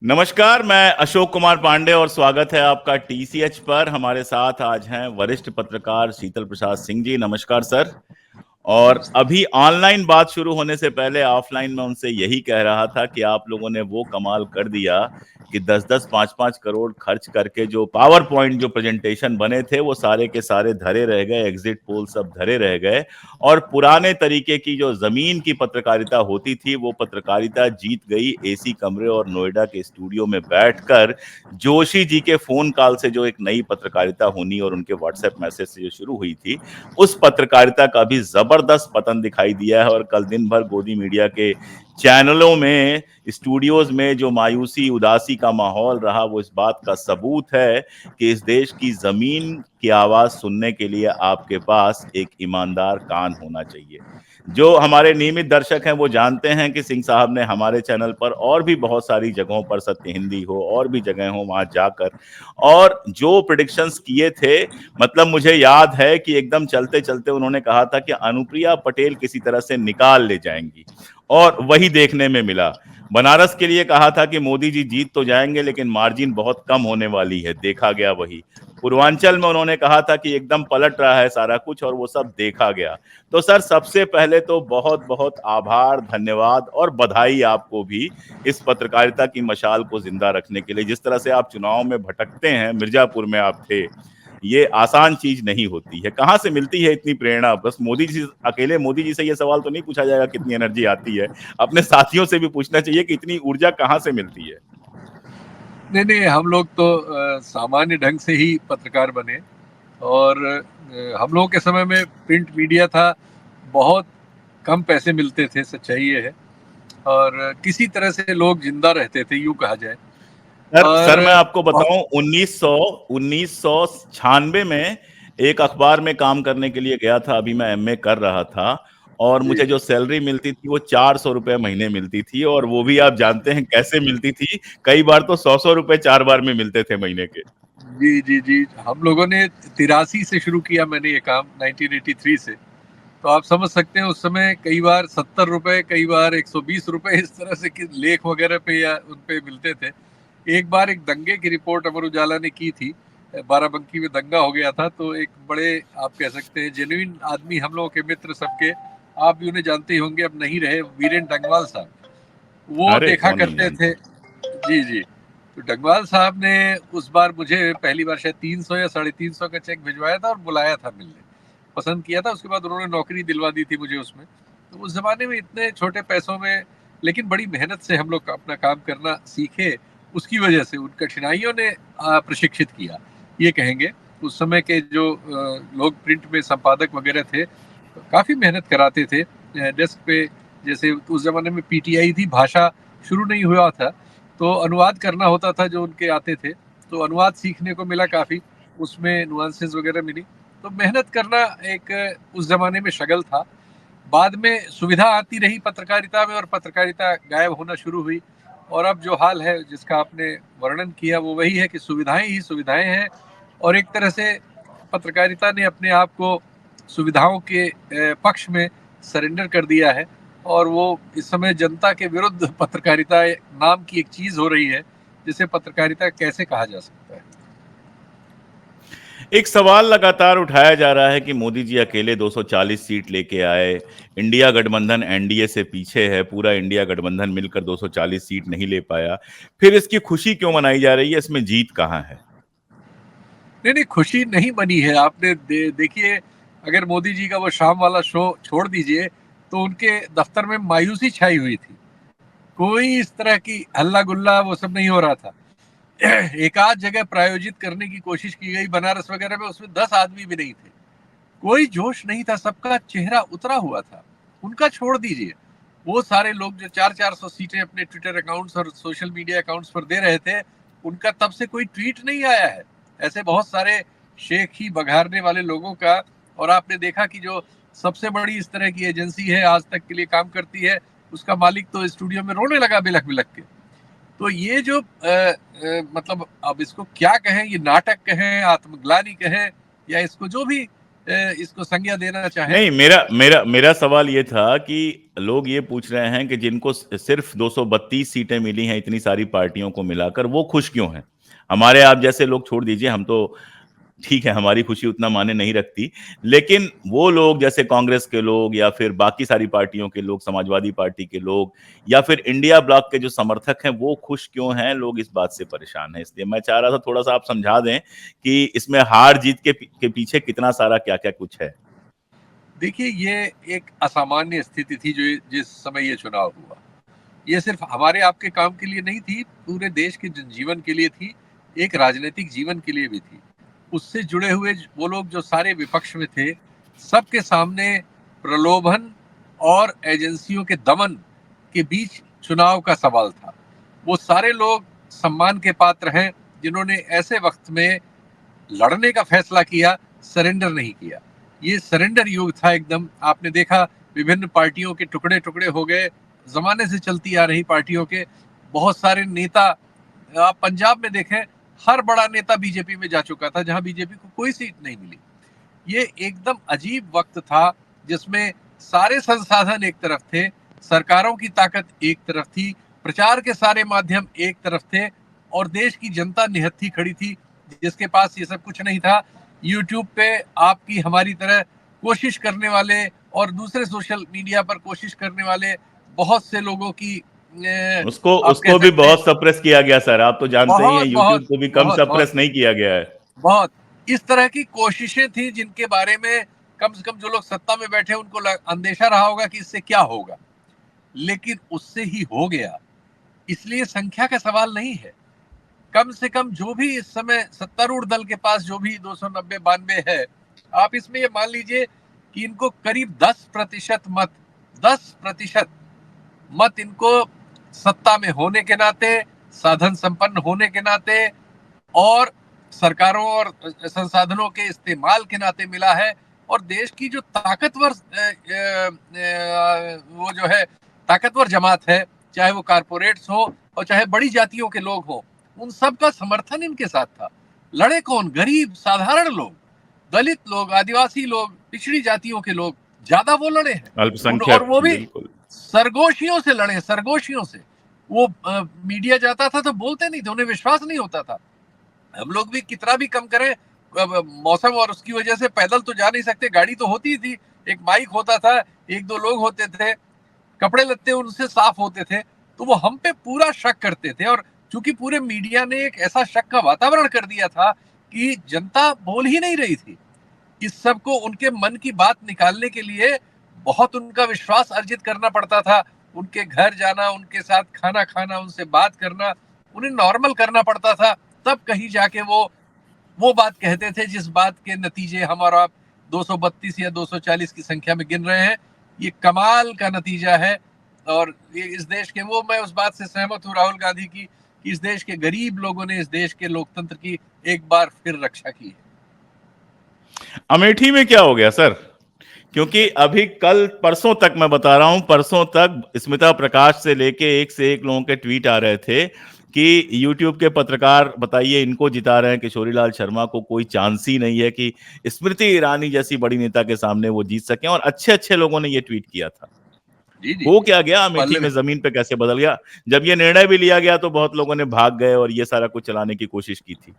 नमस्कार, मैं अशोक कुमार पांडे और स्वागत है आपका टीसीएच पर। हमारे साथ आज हैं वरिष्ठ पत्रकार शीतल प्रसाद सिंह जी। नमस्कार सर। और नमस्ते। अभी ऑनलाइन बात शुरू होने से पहले ऑफलाइन में उनसे यही कह रहा था कि आप लोगों ने वो कमाल कर दिया कि 10-10, 5-5 करोड़ खर्च करके जो पावर पॉइंट जो प्रेजेंटेशन बने थे वो सारे के सारे धरे रह गए, एग्जिट पोल सब धरे रह गए। और पुराने तरीके की जो जमीन की पत्रकारिता होती थी वो पत्रकारिता जीत गई एसी कमरे और नोएडा के स्टूडियो में बैठकर जोशी जी के फोन कॉल से जो एक नई पत्रकारिता होनी और उनके व्हाट्सएप मैसेज से जो शुरू हुई थी, उस पत्रकारिता का भी जबरदस्त पतन दिखाई दिया है। और कल दिन भर गोदी मीडिया के चैनलों में, स्टूडियोज में जो मायूसी उदासी का माहौल रहा वो इस बात का सबूत है कि इस देश की जमीन की आवाज सुनने के लिए आपके पास एक ईमानदार कान होना चाहिए। जो हमारे नियमित दर्शक हैं वो जानते हैं कि सिंह साहब ने हमारे चैनल पर और भी बहुत सारी जगहों पर, सत्य हिंदी हो और भी जगह हो, वहां जाकर और जो प्रिडिक्शंस किए थे, मतलब मुझे याद है कि एकदम चलते चलते उन्होंने कहा था कि अनुप्रिया पटेल किसी तरह से निकाल ले जाएंगी और वही देखने में मिला। बनारस के लिए कहा था कि मोदी जी जीत तो जाएंगे लेकिन मार्जिन बहुत कम होने वाली है, देखा गया वही। पूर्वांचल में उन्होंने कहा था कि एकदम पलट रहा है सारा कुछ और वो सब देखा गया। तो सर, सबसे पहले तो बहुत बहुत आभार, धन्यवाद और बधाई आपको भी इस पत्रकारिता की मशाल को जिंदा रखने के लिए। जिस तरह से आप चुनाव में भटकते हैं, मिर्जापुर में आप थे, ये आसान चीज नहीं होती है। कहाँ से मिलती है इतनी प्रेरणा? बस मोदी जी, अकेले मोदी जी से ये सवाल तो नहीं पूछा जाएगा कितनी एनर्जी आती है, अपने साथियों से भी पूछना चाहिए कि इतनी ऊर्जा कहाँ से मिलती है। नहीं नहीं, हम लोग तो सामान्य ढंग से ही पत्रकार बने। और हम लोगों के समय में प्रिंट मीडिया था, बहुत कम पैसे मिलते थे, सच्चाई ये है। और किसी तरह से लोग जिंदा रहते थे, यूं कहा जाए। सर और मैं आपको बहुत बताऊं, 1996 में एक अखबार में काम करने के लिए गया था, अभी मैं एमए कर रहा था। और जी मुझे जो सैलरी मिलती थी वो 400 रुपए महीने मिलती थी, और वो भी आप जानते हैं कैसे मिलती थी। कई बार तो 100-100 रुपए 4 बार में मिलते थे महीने के। जी जी जी, हम लोगों ने 83 से शुरू किया, मैंने ये काम 1983 से। तो आप समझ सकते हैं उस समय कई बार 70 रुपए, कई बार 120 रुपए, इस तरह से कि लेख वगैरह पे या उन पे मिलते थे। एक बार एक दंगे की रिपोर्ट अमर उजाला ने की थी, बाराबंकी में दंगा हो गया था। तो एक बड़े, आप कह सकते हैं जेन्युइन आदमी, हम लोगों के मित्र सबके, आप भी उन्हें जानते ही होंगे, अब नहीं रहे, वीरेन डंगवाल साहब, वो अरे देखा कौन नहीं करते थे। जानता। जी जी। तो डंगवाल साहब ने उस बार मुझे पहली बार शायद 300 या 350 का चेक भिजवाया था और बुलाया था मिलने, पसंद किया था। उसके बाद उन्होंने नौकरी दिलवा दी थी मुझे उसमें। तो उस जमाने में इतने छोटे पैसों में, लेकिन बड़ी मेहनत से हम लोग अपना काम करना सीखे। उसकी वजह से उन कठिनाइयों ने प्रशिक्षित किया, ये कहेंगे। उस समय के जो लोग प्रिंट में संपादक वगैरह थे, तो काफ़ी मेहनत कराते थे डेस्क पे। जैसे उस जमाने में पीटीआई थी, भाषा शुरू नहीं हुआ था, तो अनुवाद करना होता था जो उनके आते थे। तो अनुवाद सीखने को मिला काफ़ी, उसमें नुआंसेस वगैरह मिली। तो मेहनत करना एक उस जमाने में शगल था। बाद में सुविधा आती रही पत्रकारिता में, और पत्रकारिता गायब होना शुरू हुई। और अब जो हाल है जिसका आपने वर्णन किया, वो वही है कि सुविधाएं ही सुविधाएं हैं। और एक तरह से पत्रकारिता ने अपने आप को सुविधाओं के पक्ष में सरेंडर कर दिया है। और वो इस समय जनता के विरुद्ध पत्रकारिता नाम की एक चीज हो रही है, जिसे पत्रकारिता कैसे कहा जा सकता है। एक सवाल लगातार उठाया जा रहा है कि मोदी जी अकेले 240 सीट लेके आए, इंडिया गठबंधन एनडीए से पीछे है, पूरा इंडिया गठबंधन मिलकर 240 सीट नहीं ले पाया। फिर इसकी खुशी क्यों मनाई जा रही है? इसमें जीत कहाँ है? नहीं नहीं, खुशी नहीं बनी है। आपने देखिए, अगर मोदी जी का वो शाम वाला शो छोड़ दीजिए, तो उनके दफ्तर में मायूसी छाई हुई थी। कोई इस तरह की हल्ला गुल्ला वो सब नहीं हो रहा था। एक आध जगह प्रायोजित करने की कोशिश की गई, बनारस वगैरह में, उसमें 10 आदमी भी नहीं थे। कोई जोश नहीं था, सबका चेहरा उतरा हुआ था। उनका छोड़ दीजिए, वो सारे लोग जो 400-400 सीटें अपने ट्विटर अकाउंट्स और सोशल मीडिया अकाउंट्स पर दे रहे थे, उनका तब से कोई ट्वीट नहीं आया है। ऐसे बहुत सारे शेख ही बघारने वाले लोगों का। और आपने देखा कि जो सबसे बड़ी इस तरह की एजेंसी है, आज तक के लिए काम करती है, उसका मालिक तो स्टूडियो में रोने लगा बिलख बिलख के। तो ये जो मतलब अब इसको क्या कहें, ये नाटक कहें, आत्मग्लानि कहें, या इसको जो भी इसको संज्ञा देना चाहें। नहीं, मेरा मेरा मेरा सवाल ये था कि लोग ये पूछ रहे हैं कि जिनको सिर्फ 232 सीटें मिली हैं इतनी सारी पार्टियों को मिलाकर, वो खुश क्यों हैं? हमारे आप जैसे लोग छोड़ दीजिए, हम तो ठीक है, हमारी खुशी उतना मायने नहीं रखती, लेकिन वो लोग जैसे कांग्रेस के लोग या फिर बाकी सारी पार्टियों के लोग, समाजवादी पार्टी के लोग या फिर इंडिया ब्लॉक के जो समर्थक हैं, वो खुश क्यों हैं? लोग इस बात से परेशान हैं। इसलिए मैं चाह रहा था थोड़ा-सा आप समझा दें कि इसमें हार-जीत के पीछे कितना सारा क्या-क्या कुछ है। देखिए, ये एक असामान्य स्थिति थी जो जिस समय ये चुनाव हुआ। ये सिर्फ हमारे आपके काम के लिए नहीं थी, पूरे देश के जनजीवन के लिए थी, एक राजनीतिक जीवन के लिए भी थी। उससे जुड़े हुए वो लोग जो सारे विपक्ष में थे, सबके सामने प्रलोभन और एजेंसियों के दमन के बीच चुनाव का सवाल था। वो सारे लोग सम्मान के पात्र हैं जिन्होंने ऐसे वक्त में लड़ने का फैसला किया, सरेंडर नहीं किया। ये सरेंडर युग था एकदम। आपने देखा विभिन्न पार्टियों के टुकड़े टुकड़े हो गए, जमाने से चलती आ रही पार्टियों के बहुत सारे नेता। आप पंजाब में देखें, हर बड़ा नेता बीजेपी में जा चुका था, जहां बीजेपी को कोई सीट नहीं मिली। ये एकदम अजीब वक्त था जिसमें सारे संसाधन एक तरफ थे, सरकारों की ताकत एक तरफ थी, प्रचार के सारे माध्यम एक तरफ थे और देश की जनता निहत्थी खड़ी थी जिसके पास ये सब कुछ नहीं था। यूट्यूब पे आपकी हमारी तरह कोशिश करने वाले और दूसरे सोशल मीडिया पर कोशिश करने वाले बहुत से लोगों की उसको आप कह उसको भी सकते हैं बहुत सप्रेस किया गया सर, आप तो जानते ही हैं, बहुत यूट्यूब बहुत को भी कम बहुत बहुत सप्रेस नहीं किया गया है। बहुत इस तरह की कोशिशें थी जिनके बारे में कम से कम जो लोग सत्ता में बैठे उनको अंदेशा रहा होगा कि इससे क्या होगा, लेकिन उससे ही हो गया। इसलिए संख्या का सवाल नहीं है। कम से कम जो भी इस समय सत्तारूढ़ दल के पास जो भी 290-92 है, आप इसमें ये मान लीजिए कि इनको करीब 10% मत इनको सत्ता में होने के नाते, साधन संपन्न होने के नाते और सरकारों और संसाधनों के इस्तेमाल के नाते मिला है। और देश की जो ताकतवर वो जो है ताकतवर जमात है, चाहे वो कारपोरेट्स हो और चाहे बड़ी जातियों के लोग हो, उन सब का समर्थन इनके साथ था। लड़े कौन? गरीब साधारण लोग, दलित लोग, आदिवासी लोग, पिछड़ी जातियों के लोग ज्यादा वो लड़े हैं। और अल्पसंख्यक, वो भी बिल्कुल। सरगोशियों से लड़े, सरगोशियों से। वो मीडिया जाता था तो बोलते नहीं थे, उन्हें विश्वास नहीं होता था। हम लोग भी कितना भी कम करें, मौसम और उसकी वजह से पैदल तो जा नहीं सकते, गाड़ी तो होती थी, एक बाइक होता था, एक दो लोग होते थे, कपड़े लत्ते उनसे साफ होते थे, तो वो हम पे पूरा शक करते थे। और चूंकि पूरे मीडिया ने एक ऐसा शक का वातावरण कर दिया था कि जनता बोल ही नहीं रही थी। इस सब को उनके मन की बात निकालने के लिए बहुत उनका विश्वास अर्जित करना पड़ता था। उनके घर जाना, उनके साथ खाना खाना, उनसे बात करना, उन्हें नॉर्मल करना पड़ता था। तब कहीं जाके वो बात कहते थे जिस बात के नतीजे हम और आप 232 या 240 की संख्या में गिन रहे हैं। ये कमाल का नतीजा है। और ये इस देश के, वो मैं उस बात से सहमत हूँ राहुल गांधी की कि इस देश के गरीब लोगों ने इस देश के लोकतंत्र की एक बार फिर रक्षा की है। अमेठी में क्या हो गया सर? क्योंकि अभी कल परसों तक, मैं बता रहा हूं, परसों तक स्मिता प्रकाश से एक लोगों के ट्वीट आ रहे थे कि यूट्यूब के पत्रकार बताइए इनको जिता रहे हैं, किशोरीलाल शर्मा को कोई चांस ही नहीं है कि स्मृति ईरानी जैसी बड़ी नेता के सामने वो जीत सके। और अच्छे अच्छे लोगों ने ये ट्वीट किया था। जी जी हो जी। क्या गया अमेठी में? जमीन पे कैसे बदल गया? जब ये निर्णय भी लिया गया तो बहुत लोगों ने भाग गए और ये सारा कुछ चलाने की कोशिश की थी।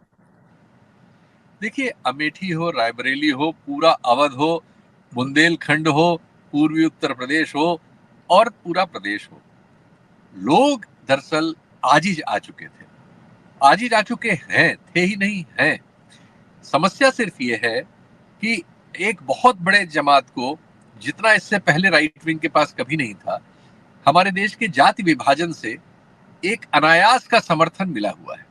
देखिए, अमेठी हो, रायबरेली हो, पूरा अवध हो, बुंदेलखंड हो, पूर्वी उत्तर प्रदेश हो और पूरा प्रदेश हो, लोग दरअसल आजिज आ चुके थे, आजिज आ चुके हैं, थे ही नहीं हैं। समस्या सिर्फ ये है कि एक बहुत बड़े जमात को, जितना इससे पहले राइट विंग के पास कभी नहीं था, हमारे देश के जाति विभाजन से एक अनायास का समर्थन मिला हुआ है।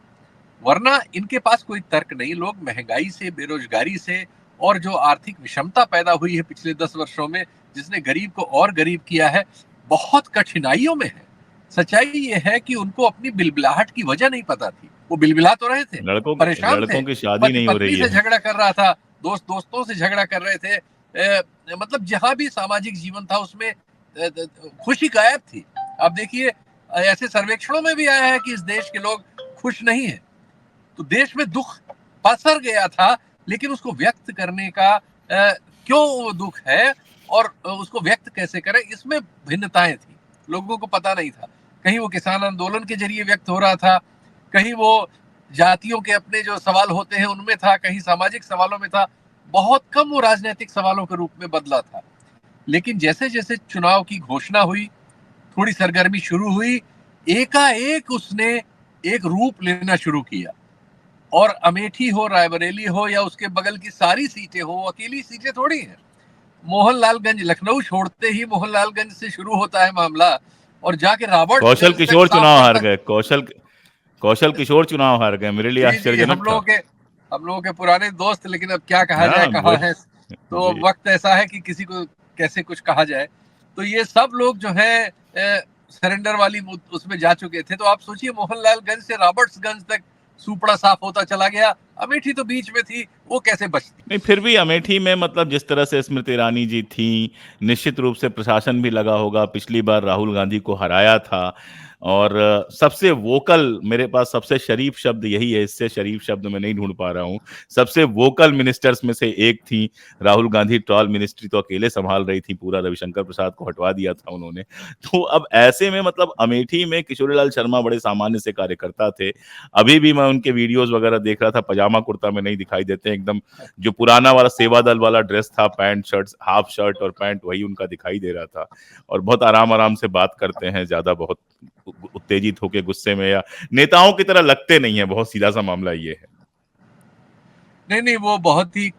वरना इनके पास कोई तर्क नहीं। लोग महंगाई से, बेरोजगारी से और जो आर्थिक विषमता पैदा हुई है पिछले 10 वर्षों में, जिसने गरीब को और गरीब किया है, बहुत कठिनाइयों में है। सच्चाई ये है कि उनको अपनी बिलबिलाहट की वजह नहीं पता थी। वो बिलबिला तो रहे थे, परेशान थे, लड़कों की शादी पति नहीं हो पत्नी रही से है। झगड़ा कर रहा था, दोस्त दोस्तों से झगड़ा कर रहे थे। मतलब जहां भी सामाजिक जीवन था उसमें खुशी गायब थी। आप देखिए, ऐसे सर्वेक्षणों में भी आया है कि इस देश के लोग खुश नहीं है। तो देश में दुख पसर गया था, लेकिन उसको व्यक्त करने का क्यों वो दुख है और उसको व्यक्त कैसे करें, इसमें भिन्नताएं थी, लोगों को पता नहीं था। कहीं वो किसान आंदोलन के जरिए व्यक्त हो रहा था, कहीं वो जातियों के अपने जो सवाल होते हैं उनमें था, कहीं सामाजिक सवालों में था, बहुत कम वो राजनीतिक सवालों के रूप में बदला था। लेकिन जैसे जैसे चुनाव की घोषणा हुई, थोड़ी सरगर्मी शुरू हुई, एकाएक उसने एक रूप लेना शुरू किया। और अमेठी हो, रायबरेली हो या उसके बगल की सारी सीटें हो, अकेली सीटें थोड़ी हैं। मोहनलालगंज, लखनऊ छोड़ते ही मोहनलालगंज से शुरू होता है मामला और जाके कौशल रॉबर्ट्सगंज तक किशोर साफ चुनाव हार पड़ता है। गए, कौशल किशोर चुनाव हार गए, मेरे लिए जी जी, आश्चर्यजनक था। हम लोगों के पुराने दोस्त, लेकिन अब क्या कहा जाए, हाँ कहाँ वही। है। तो जी। वक्त ऐसा है कि किसी को कैसे कुछ कहा जाए। तो ये सब लोग जो है सरेंडर वाली उसमें जा चुके थे। तो आप सोचिए, मोहनलालगंज से रॉबर्ट्सगंज तक सुपड़ा साफ होता चला गया, अमेठी तो बीच में थी, वो कैसे बचती। नहीं, फिर भी अमेठी में मतलब जिस तरह से स्मृति ईरानी जी थीं, निश्चित रूप से प्रशासन भी लगा होगा, पिछली बार राहुल गांधी को हराया था। और सबसे वोकल, मेरे पास सबसे शरीफ शब्द यही है, इससे शरीफ शब्द मैं नहीं ढूंढ पा रहा हूँ, सबसे वोकल मिनिस्टर्स में से एक थी राहुल गांधी। ट्रॉल मिनिस्ट्री तो अकेले संभाल रही थी पूरा, रविशंकर प्रसाद को हटवा दिया था उन्होंने। तो अब ऐसे में मतलब अमेठी में किशोरीलाल शर्मा बड़े सामान्य से कार्यकर्ता थे। अभी भी मैं उनके वीडियोज वगैरह देख रहा था, पजामा कुर्ता में नहीं दिखाई देते, एकदम जो पुराना वाला सेवा दल वाला ड्रेस था, पैंट शर्ट, हाफ शर्ट और पैंट, वही उनका दिखाई दे रहा था। और बहुत आराम आराम से बात करते हैं, ज्यादा बहुत उत्तेजित होकर गुस्से में या नेताओं की तरह लगते नहीं है, बहुत सीधा सा मामला ये है। नहीं नहीं, वो बहुत ही,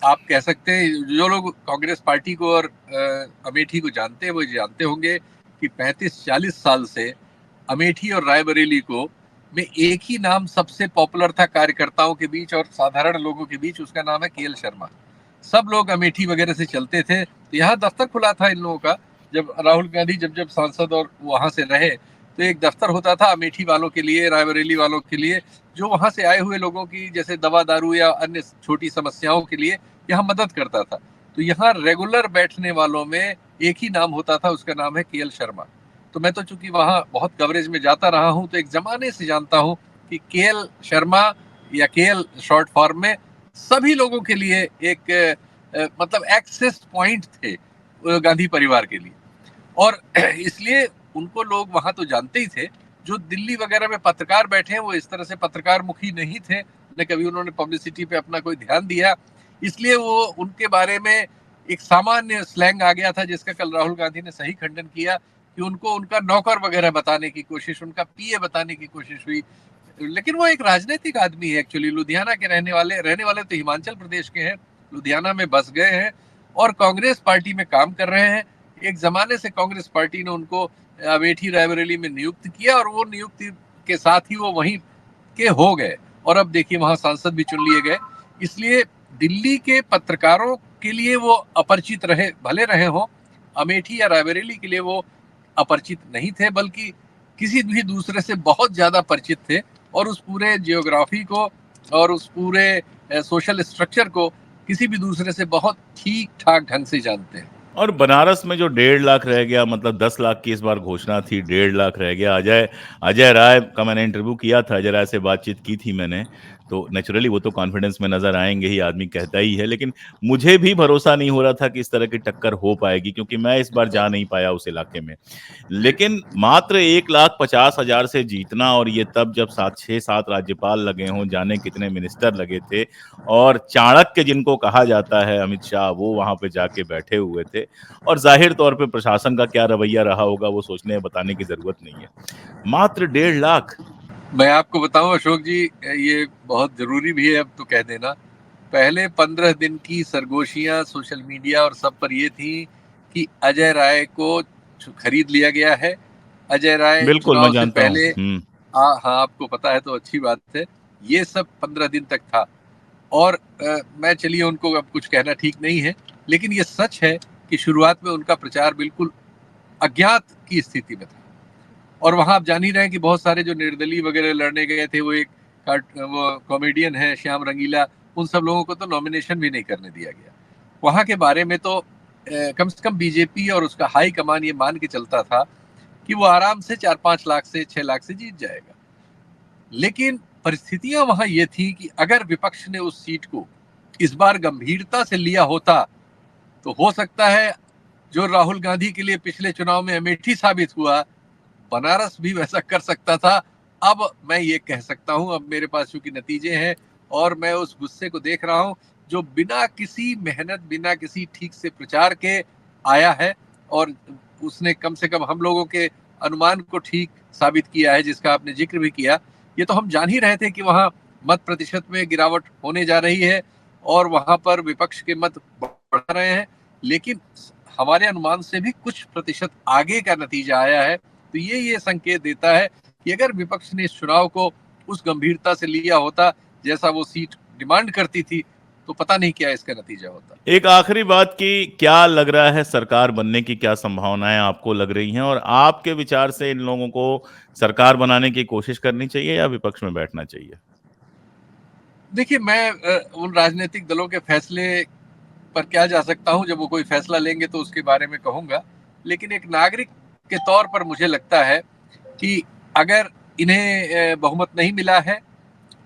आप कह सकते हैं, जो लोग कांग्रेस पार्टी को और अमेठी को जानते हैं वो जानते होंगे कि 35-40 साल से अमेठी और रायबरेली को में एक ही नाम सबसे पॉपुलर था कार्यकर्ताओं के बीच और साधारण लोगों के बीच, उसका नाम है केएल शर्मा। सब लोग अमेठी वगैरह से चलते थे। तो यहाँ दफ्तर खुला था इन लोगों का, जब राहुल गांधी जब जब सांसद और वहां से रहे, तो एक दफ्तर होता था अमेठी वालों के लिए, रायबरेली वालों के लिए, जो वहां से आए हुए लोगों की जैसे दवा दारू या अन्य छोटी समस्याओं के लिए यहाँ मदद करता था। तो यहाँ रेगुलर बैठने वालों में एक ही नाम होता था, उसका नाम है केएल शर्मा। तो मैं तो चूंकि वहां बहुत कवरेज में जाता रहा हूं, तो एक जमाने से जानता हूं कि केएल शर्मा या केएल शॉर्ट फॉर्म में सभी लोगों के लिए एक मतलब एक्सेस पॉइंट थे गांधी परिवार के लिए। और इसलिए उनको लोग वहां तो जानते ही थे। जो दिल्ली वगैरह में पत्रकार बैठे हैं वो इस तरह से पत्रकार मुखी नहीं थे, न कभी उन्होंने पब्लिसिटी पे अपना कोई ध्यान दिया, इसलिए वो उनके बारे में एक सामान्य स्लैंग आ गया था, जिसका कल राहुल गांधी ने सही खंडन किया कि उनको उनका नौकर वगैरह बताने की कोशिश, उनका पीए बताने की कोशिश हुई। लेकिन वो एक राजनीतिक आदमी है एक्चुअली, लुधियाना के रहने वाले तो हिमाचल प्रदेश के हैं, लुधियाना में बस गए हैं और कांग्रेस पार्टी में काम कर रहे हैं। एक जमाने से कांग्रेस पार्टी ने उनको अमेठी रायबरेली में नियुक्त किया और वो नियुक्ति के साथ ही वो वहीं के हो गए और अब देखिए वहां सांसद भी चुन लिए गए। इसलिए दिल्ली के पत्रकारों के लिए वो अपरिचित रहे, भले रहे हो, अमेठी या रायबरेली के लिए वो अपरिचित नहीं थे, बल्कि किसी भी दूसरे से बहुत ज्यादा परिचित थे और उस पूरे जियोग्राफी को और उस पूरे सोशल स्ट्रक्चर को किसी भी दूसरे से बहुत ठीक ठाक ढंग से जानते हैं। और बनारस में जो 1.5 लाख रह गया, मतलब 10 लाख की इस बार घोषणा थी, 1.5 लाख रह गया। अजय अजय राय का मैंने इंटरव्यू किया था, अजय राय से बातचीत की थी मैंने, तो नेचुरली वो तो कॉन्फिडेंस में नजर आएंगे ही, आदमी कहता ही है। लेकिन मुझे भी भरोसा नहीं हो रहा था कि इस तरह की टक्कर हो पाएगी, क्योंकि मैं इस बार जा नहीं पाया उस इलाके में। लेकिन मात्र 1,50,000 से जीतना, और ये तब जब 6-7 राज्यपाल लगे हों, जाने कितने मिनिस्टर लगे थे, और चाणक्य जिनको कहा जाता है अमित शाह, वो वहां पे जाके बैठे हुए थे। और जाहिर तौर पे प्रशासन का क्या रवैया रहा होगा वो सोचने बताने की जरूरत नहीं है। मात्र 1.5 लाख। मैं आपको बताऊं अशोक जी, ये बहुत जरूरी भी है अब तो कह देना। पहले 15 दिन की सरगोशियां सोशल मीडिया और सब पर ये थी कि अजय राय को खरीद लिया गया है, अजय राय बिल्कुल, मैं चुनाव से जानता हूँ। पहले। हाँ, आपको पता है तो अच्छी बात है। ये सब 15 दिन तक था और मैं, चलिए उनको अब कुछ कहना ठीक नहीं है, लेकिन ये सच है कि शुरुआत में उनका प्रचार बिल्कुल अज्ञात की स्थिति में था। और वहां आप जान ही रहे हैं कि बहुत सारे जो निर्दलीय वगैरह लड़ने गए थे, वो कॉमेडियन है श्याम रंगीला, उन सब लोगों को तो नॉमिनेशन भी नहीं करने दिया गया। वहां के बारे में तो कम से कम बीजेपी और उसका हाई कमान ये मान के चलता था कि वो आराम से 4-5 लाख से 6 लाख से जीत जाएगा। लेकिन परिस्थितियां वहां ये थी कि अगर विपक्ष ने उस सीट को इस बार गंभीरता से लिया होता तो हो सकता है जो राहुल गांधी के लिए पिछले चुनाव में अमेठी साबित हुआ, बनारस भी वैसा कर सकता था। अब मैं ये कह सकता हूं, अब मेरे पास चूंकि नतीजे हैं और मैं उस गुस्से को देख रहा हूं जो बिना किसी मेहनत, बिना किसी ठीक से प्रचार के आया है, और उसने कम से कम हम लोगों के अनुमान को ठीक साबित किया है, जिसका आपने जिक्र भी किया। ये तो हम जान ही रहे थे कि वहां मत प्रतिशत में गिरावट होने जा रही है और वहां पर विपक्ष के मत बढ़ रहे हैं, लेकिन हमारे अनुमान से भी कुछ प्रतिशत आगे का नतीजा आया है। तो ये संकेत देता है कि अगर विपक्ष ने इस चुनाव को उस गंभीरता से लिया होता जैसा वो सीट डिमांड करती थी, तो पता नहीं क्या इसका नतीजा होता। एक आखिरी बात की, क्या लग रहा है सरकार बनने की क्या संभावनाएं आपको लग रही हैं, और आपके विचार से इन लोगों को सरकार बनाने की कोशिश करनी चाहिए या विपक्ष में बैठना चाहिए? देखिए, मैं उन राजनीतिक दलों के फैसले पर क्या जा सकता हूं, जब वो कोई फैसला लेंगे तो उसके बारे में कहूंगा, लेकिन एक नागरिक के तौर पर मुझे लगता है कि अगर इन्हें बहुमत नहीं मिला है,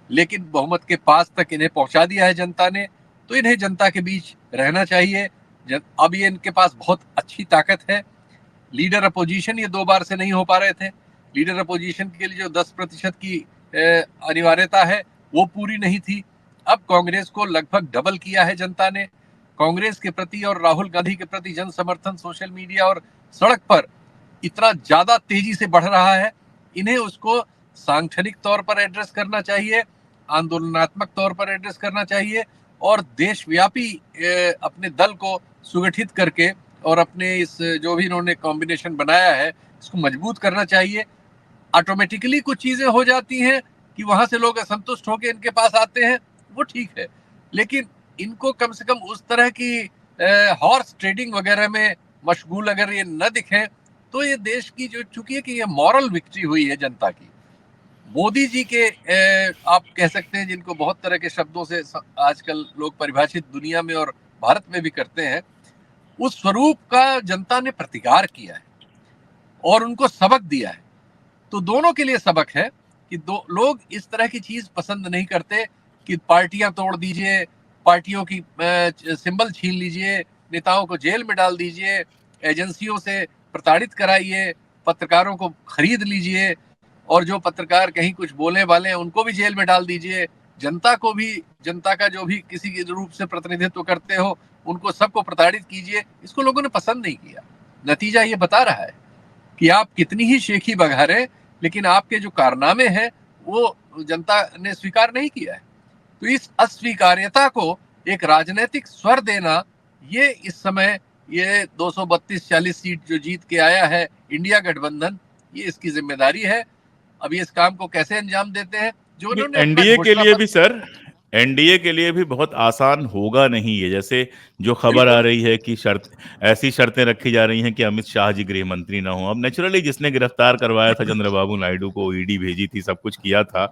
लेकिन बहुमत के पास तक इन्हें पहुंचा दिया है जनता ने, तो इन्हें जनता के बीच रहना चाहिए। अब ये इनके पास बहुत अच्छी ताकत है। लीडर अपोजिशन ये 2 बार से नहीं हो पा रहे थे। लीडर अपोजिशन के लिए जो 10% की अनिवार्यता है वो पूरी नहीं थी। अब कांग्रेस को लगभग डबल किया है जनता ने। कांग्रेस के प्रति और राहुल गांधी के प्रति जन समर्थन सोशल मीडिया और सड़क पर इतना ज्यादा तेजी से बढ़ रहा है, इन्हें उसको सांगठनिक तौर पर एड्रेस करना चाहिए, आंदोलनात्मक तौर पर एड्रेस करना चाहिए, और देशव्यापी अपने दल को सुगठित करके और अपने इस जो भी इन्होंने कॉम्बिनेशन बनाया है इसको मजबूत करना चाहिए। ऑटोमेटिकली कुछ चीजें हो जाती हैं कि वहां से लोग असंतुष्ट होकर इनके पास आते हैं, वो ठीक है, लेकिन इनको कम से कम उस तरह की हॉर्स ट्रेडिंग वगैरह में मशगूल अगर ये न दिखें, तो ये देश की जो चूंकि है कि ये मॉरल विक्ट्री हुई है जनता की। मोदी जी के आप कह सकते हैं, जिनको बहुत तरह के शब्दों से आजकल लोग परिभाषित दुनिया में और भारत में भी करते हैं, उस स्वरूप का जनता ने प्रतिकार किया है और उनको सबक दिया है। तो दोनों के लिए सबक है कि दो लोग इस तरह की चीज पसंद नहीं करते कि पार्टियां तोड़ दीजिए, पार्टियों की सिंबल छीन लीजिए, नेताओं को जेल में डाल दीजिए, एजेंसियों से प्रताड़ित कराइए, पत्रकारों को खरीद लीजिए, और जो पत्रकार कहीं कुछ बोले वाले हैं उनको भी जेल में डाल दीजिए, जनता को भी, जनता का जो भी किसी के रूप से प्रतिनिधित्व करते हो उनको सबको प्रताड़ित कीजिए। इसको लोगों ने पसंद नहीं किया। नतीजा ये बता रहा है कि आप कितनी ही शेखी बघारें, लेकिन आपके जो कारनामे हैं वो जनता ने स्वीकार नहीं किया है। तो इस अस्वीकार्यता को एक राजनीतिक स्वर देना, ये इस समय ये 232-40 सीट जो जीत के आया है इंडिया गठबंधन, ये इसकी जिम्मेदारी है। अब ये इस काम को कैसे अंजाम देते हैं, जो उन्होंने अपना एनडीए के घोषणा लिए भी पत्र। सर, एनडीए के लिए भी बहुत आसान होगा नहीं ये। जैसे जो खबर आ बिल्कुल। रही है कि ऐसी शर्तें रखी जा रही हैं कि अमित शाह जी गृह मंत्री ना हो। अब नेचुरली जिसने गिरफ्तार करवाया था चंद्रबाबू नायडू को, ईडी भेजी थी, सब कुछ किया था,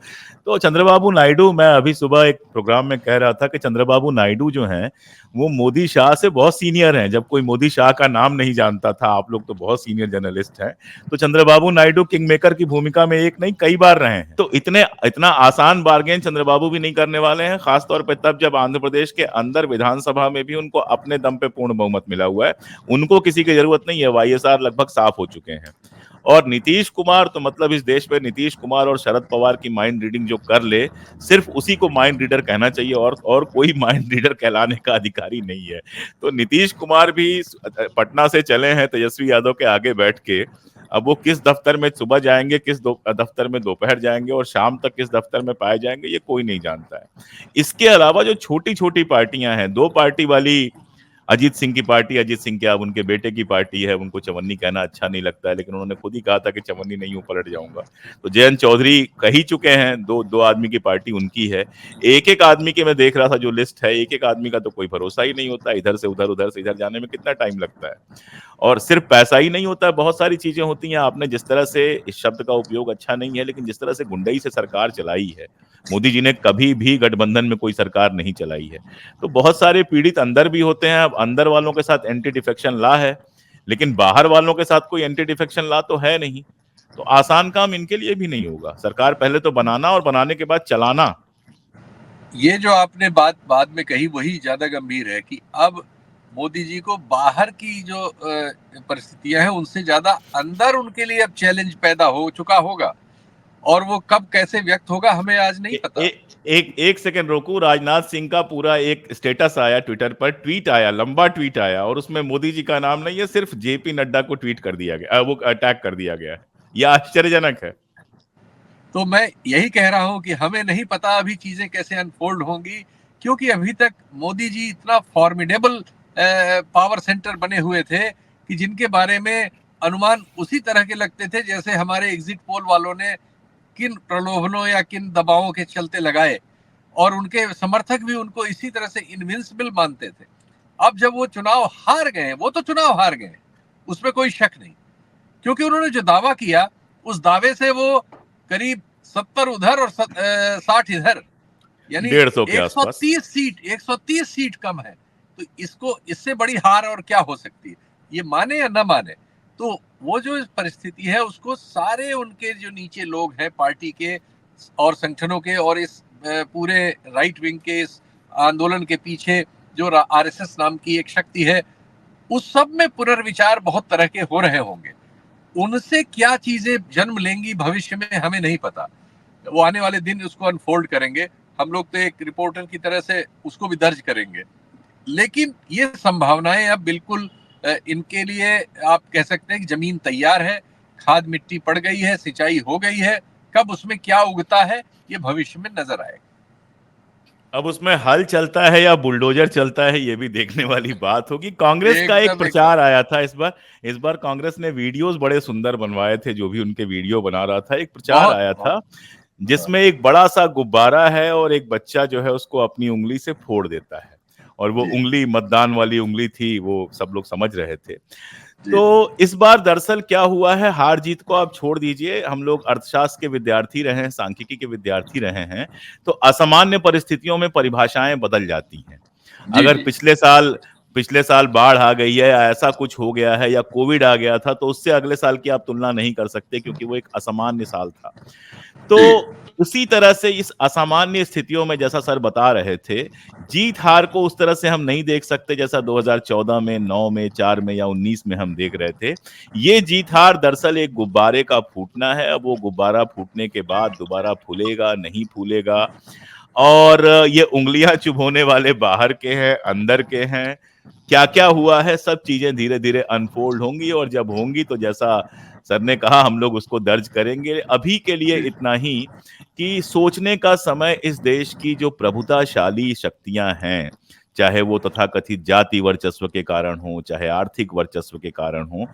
तो चंद्रबाबू नायडू, मैं अभी सुबह एक प्रोग्राम में कह रहा था कि चंद्रबाबू नायडू जो हैं वो मोदी शाह से बहुत सीनियर हैं। जब कोई मोदी शाह का नाम नहीं जानता था, आप लोग तो बहुत सीनियर जर्नलिस्ट हैं, तो चंद्रबाबू नायडू किंग मेकर की भूमिका में एक नहीं कई बार रहे हैं। तो इतना आसान बार्गेन चंद्रबाबू भी नहीं करने वाले हैं, खासतौर पर तब जब आंध्र प्रदेश के अंदर विधानसभा में भी उनको अपने दम पे पूर्ण बहुमत मिला हुआ है। उनको किसी की जरूरत नहीं है, वाईएसआर लगभग साफ हो चुके हैं। और नीतीश कुमार तो मतलब इस देश पे नीतीश कुमार और शरद पवार की माइंड रीडिंग जो कर ले, सिर्फ उसी को माइंड रीडर कहना चाहिए, और कोई माइंड रीडर कहलाने का अधिकारी नहीं है। तो नीतीश कुमार भी पटना से चले हैं तेजस्वी यादव के आगे बैठ के। अब वो किस दफ्तर में सुबह जाएंगे, किस दफ्तर में दोपहर जाएंगे और शाम तक किस दफ्तर में पाए जाएंगे, ये कोई नहीं जानता है। इसके अलावा जो छोटी छोटी पार्टियां हैं, 2 पार्टी वाली अजीत सिंह की पार्टी, अजीत सिंह क्या, अब उनके बेटे की पार्टी है, उनको चवन्नी कहना अच्छा नहीं लगता है, लेकिन उन्होंने खुद ही कहा था कि चवन्नी नहीं हूं, पलट जाऊंगा। तो जयंत चौधरी कह ही चुके हैं, दो दो आदमी की पार्टी उनकी है। एक एक आदमी की मैं देख रहा था जो लिस्ट है, एक एक आदमी का तो कोई भरोसा ही नहीं होता, इधर से उधर, उधर से इधर जाने में कितना टाइम लगता है। और सिर्फ पैसा ही नहीं होता है, बहुत सारी चीजें होती हैं। आपने जिस तरह से, इस शब्द का उपयोग अच्छा नहीं है, लेकिन जिस तरह से गुंडई से सरकार चलाई है, मोदी जी ने कभी भी गठबंधन में कोई सरकार नहीं चलाई है। तो बहुत सारे पीड़ित अंदर भी होते हैं। अब अंदर वालों के साथ एंटी डिफेक्शन लॉ है, लेकिन बाहर वालों के साथ कोई एंटी डिफेक्शन लॉ तो है नहीं। तो आसान काम इनके लिए भी नहीं होगा। सरकार पहले तो बनाना और बनाने के बाद चलाना, ये जो आपने बात बाद में कही वही ज्यादा गंभीर है कि अब मोदी जी को बाहर की जो परिस्थितियां हैं उनसे ज्यादा अंदर उनके लिए अब चैलेंज पैदा हो चुका होगा, और वो कब कैसे व्यक्त होगा हमें आज नहीं पता। एक सेकंड रोकू। राजनाथ सिंह का पूरा एक स्टेटस आया ट्विटर पर, ट्वीट आया, लंबा ट्वीट आया, और उसमें मोदी जी का नाम नहीं है, सिर्फ जेपी नड्डा को ट्वीट कर दिया गया, वो अटैक कर दिया गया। यह आश्चर्यजनक है। तो मैं यही कह रहा हूं कि हमें नहीं पता अभी चीजें कैसे अनफोल्ड होंगी, क्योंकि अभी तक मोदी जी इतना फॉर्मिडेबल पावर सेंटर बने हुए थे कि जिनके बारे में अनुमान उसी तरह के लगते थे जैसे हमारे एग्जिट पोल वालों ने किन प्रलोभनों या किन दबावों के चलते लगाए, और उनके समर्थक भी उनको इसी तरह से इनविंसिबल मानते थे। अब जब वो चुनाव हार गए, वो तो चुनाव हार गए, उसमें कोई शक नहीं, क्योंकि उन्होंने जो दावा किया उस दावे से वो करीब 70 उधर और 60 इधर, यानी 150 के आसपास। 130 सीट कम है। तो इसको इससे बड़ी हार और क्या हो सकती है, ये माने या ना माने। तो वो जो परिस्थिति है उसको सारे उनके जो नीचे लोग हैं पार्टी के और संगठनों के और इस पूरे राइट विंग के इस आंदोलन के पीछे जो आरएसएस नाम की एक शक्ति है, उस सब में पुनर्विचार बहुत तरह के हो रहे होंगे। उनसे क्या चीजें जन्म लेंगी भविष्य में हमें नहीं पता, वो आने वाले दिन उसको अनफोल्ड करेंगे। हम लोग तो एक रिपोर्टर की तरह से उसको भी दर्ज करेंगे, लेकिन ये संभावनाएं अब बिल्कुल इनके लिए आप कह सकते हैं कि जमीन तैयार है, खाद मिट्टी पड़ गई है, सिंचाई हो गई है। कब उसमें क्या उगता है ये भविष्य में नजर आएगा। अब उसमें हल चलता है या बुलडोजर चलता है, ये भी देखने वाली बात होगी। कांग्रेस का एक एकदम एकदम। प्रचार आया था इस बार कांग्रेस ने वीडियोस बड़े सुंदर बनवाए थे। जो भी उनके वीडियो बना रहा था, एक प्रचार बहुत आया बहुत। था जिसमें एक बड़ा सा गुब्बारा है और एक बच्चा जो है उसको अपनी उंगली से फोड़ देता है, और वो जी उंगली मतदान वाली उंगली थी, वो सब लोग समझ रहे थे। जी जी। तो इस बार दरअसल क्या हुआ है, हार जीत को आप छोड़ दीजिए, हम लोग अर्थशास्त्र के विद्यार्थी रहे हैं, सांख्यिकी के विद्यार्थी रहे हैं, तो असामान्य परिस्थितियों में परिभाषाएं बदल जाती हैं। जी अगर जी। पिछले साल बाढ़ आ गई है या ऐसा कुछ हो गया है या कोविड आ गया था, तो उससे अगले साल की आप तुलना नहीं कर सकते, क्योंकि वो एक असामान्य साल था। तो जी उसी तरह से इस असामान्य स्थितियों में, जैसा सर बता रहे थे, जीत हार को उस तरह से हम नहीं देख सकते जैसा 2014 में, 9 में, 4 में या 19 में हम देख रहे थे। ये जीत हार दरअसल एक गुब्बारे का फूटना है। अब वो गुब्बारा फूटने के बाद दोबारा फूलेगा, नहीं फूलेगा, और ये उंगलियां चुभोने वाले बाहर के हैं, अंदर के हैं, क्या क्या हुआ है, सब चीजें धीरे धीरे अनफोल्ड होंगी, और जब होंगी तो जैसा सर ने कहा हम लोग उसको दर्ज करेंगे। अभी के लिए जी इतना ही कि सोचने का समय इस देश की जो प्रभुताशाली शक्तियां हैं, चाहे वो तथाकथित जाति वर्चस्व के कारण हो, चाहे आर्थिक वर्चस्व के कारण हो,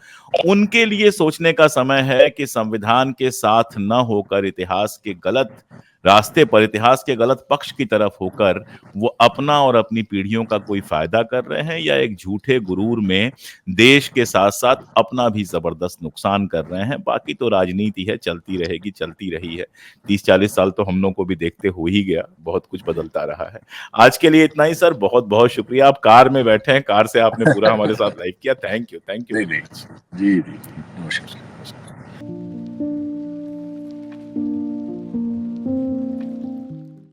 उनके लिए सोचने का समय है कि संविधान के साथ न होकर, इतिहास के गलत रास्ते पर, इतिहास के गलत पक्ष की तरफ होकर वो अपना और अपनी पीढ़ियों का कोई फायदा कर रहे हैं, या एक झूठे गुरूर में देश के साथ साथ अपना भी जबरदस्त नुकसान कर रहे हैं। बाकी तो राजनीति है, चलती रहेगी, चलती रही है। 30-40 साल तो हम लोग को भी देखते हो ही गया, बहुत कुछ बदलता रहा है। आज के लिए इतना ही सर, बहुत बहुत शुक्रिया। आप कार में बैठे हैं, कार से आपने पूरा हमारे साथ लाइव किया। थैंक यू नहीं वेरी नहीं। मच। जी जी। नमस्कार।